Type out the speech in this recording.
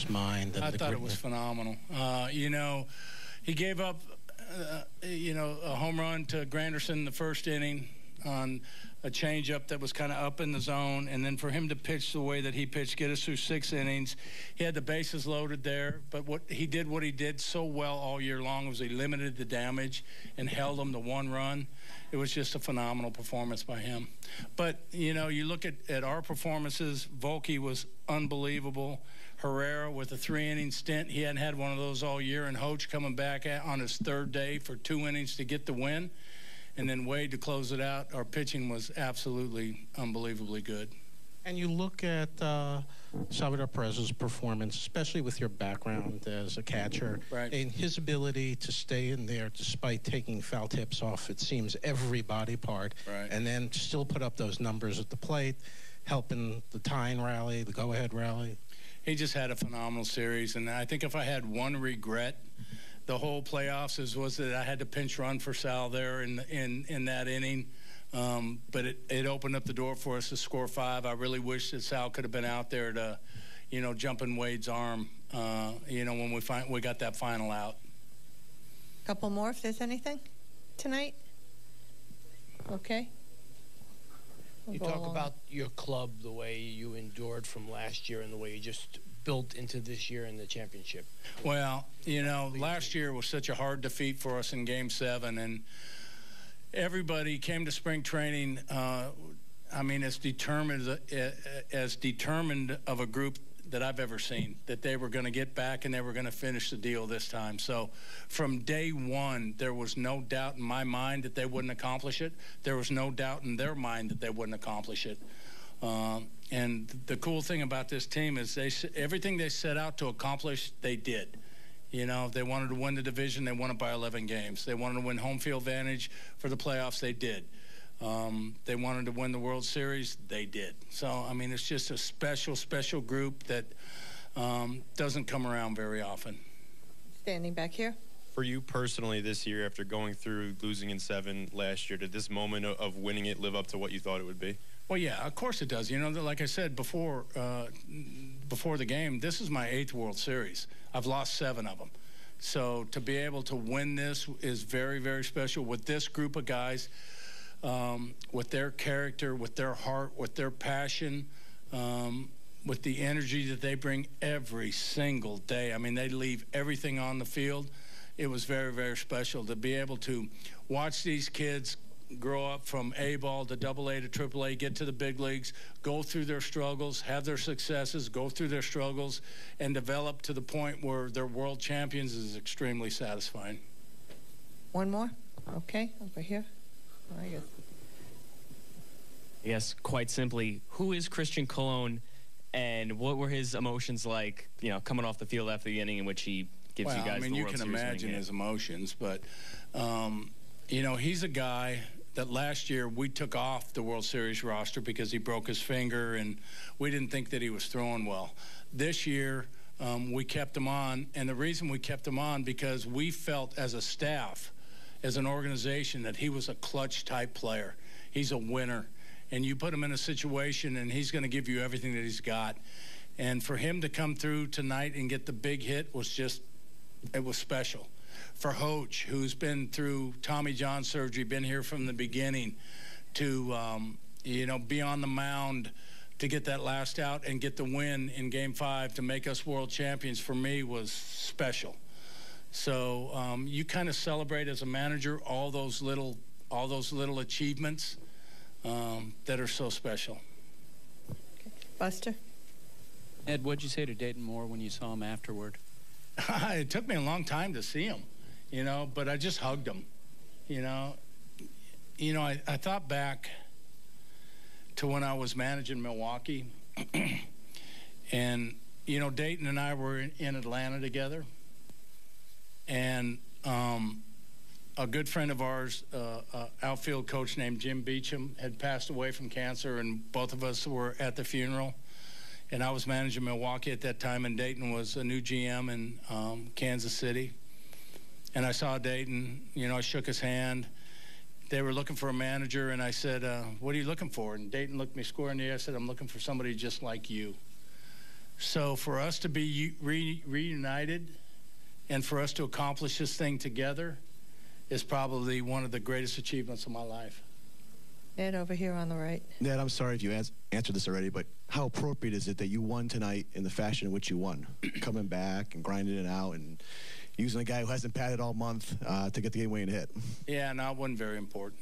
his mind. And I thought it was phenomenal. He gave up, a home run to Granderson in the first inning on a changeup that was kind of up in the zone, and then for him to pitch the way that he pitched, get us through 6 innings. He had the bases loaded there, but what he did so well all year long was he limited the damage and held them to 1 run. It was just a phenomenal performance by him. But, you look at our performances, Volke was unbelievable. Herrera with a 3-inning stint. He hadn't had one of those all year, and Hoach coming back on his 3rd day for 2 innings to get the win. And then Wade to close it out. Our pitching was absolutely unbelievably good. And you look at Salvador Perez's performance, especially with your background as a catcher, right, and his ability to stay in there despite taking foul tips off, it seems, every body part, right, and then still put up those numbers at the plate, helping the tying rally, the go-ahead rally. He just had a phenomenal series, and I think if I had one regret the whole playoffs was that I had to pinch run for Sal there in that inning. But it opened up the door for us to score 5. I really wish that Sal could have been out there to, jump in Wade's arm, when we got that final out. Couple more if there's anything tonight. Okay. You talk about your club, the way you endured from last year and the way you just built into this year in the championship. Well, last year was such a hard defeat for us in Game 7, and everybody came to spring training, as determined of a group that I've ever seen, that they were going to get back and they were going to finish the deal this time. So from day one, there was no doubt in my mind that they wouldn't accomplish it. There was no doubt in their mind that they wouldn't accomplish it. And the cool thing about this team is everything they set out to accomplish, they did. They wanted to win the division. They won it by 11 games. They wanted to win home field advantage for the playoffs. They did. They wanted to win the World Series. They did. So, it's just a special, special group that doesn't come around very often. Standing back here. For you personally this year, after going through losing in 7 last year, did this moment of winning it live up to what you thought it would be? Well, yeah, of course it does. Like I said before the game, this is my 8th World Series. I've lost 7 of them. So to be able to win this is very, very special with this group of guys, with their character, with their heart, with their passion, with the energy that they bring every single day. They leave everything on the field. It was very, very special to be able to watch these kids grow up from A-ball to AA to AAA, get to the big leagues, go through their struggles, have their successes, go through their struggles, and develop to the point where they're world champions is extremely satisfying. One more? Okay, over here. I guess quite simply, who is Christian Colon, and what were his emotions like, coming off the field after the inning in which he gives you guys the World Series? You can imagine his emotions, but, he's a guy that last year we took off the World Series roster because he broke his finger, and we didn't think that he was throwing well. This year, we kept him on, and the reason we kept him on because we felt as a staff, as an organization, that he was a clutch-type player. He's a winner, and you put him in a situation, and he's going to give you everything that he's got. And for him to come through tonight and get the big hit was it was special. For Hoach, who's been through Tommy John surgery, been here from the beginning, to, be on the mound to get that last out and get the win in Game 5 to make us world champions, for me, was special. So you kind of celebrate as a manager all those little achievements that are so special. Okay. Buster? Ed, what'd you say to Dayton Moore when you saw him afterward? It took me a long time to see him, but I just hugged him. I thought back to when I was managing Milwaukee, and, Dayton and I were in Atlanta together, and a good friend of ours, outfield coach named Jim Beecham, had passed away from cancer, and both of us were at the funeral. And I was managing Milwaukee at that time, and Dayton was a new GM in Kansas City. And I saw Dayton, I shook his hand. They were looking for a manager, and I said, what are you looking for? And Dayton looked me square in the eye. I said, I'm looking for somebody just like you. So for us to be reunited and for us to accomplish this thing together is probably one of the greatest achievements of my life. Ned, over here on the right. Ned, I'm sorry if you answered this already, but how appropriate is it that you won tonight in the fashion in which you won? Coming back and grinding it out and using a guy who hasn't batted all month to get the game-winning hit. Yeah, no, it wasn't very important.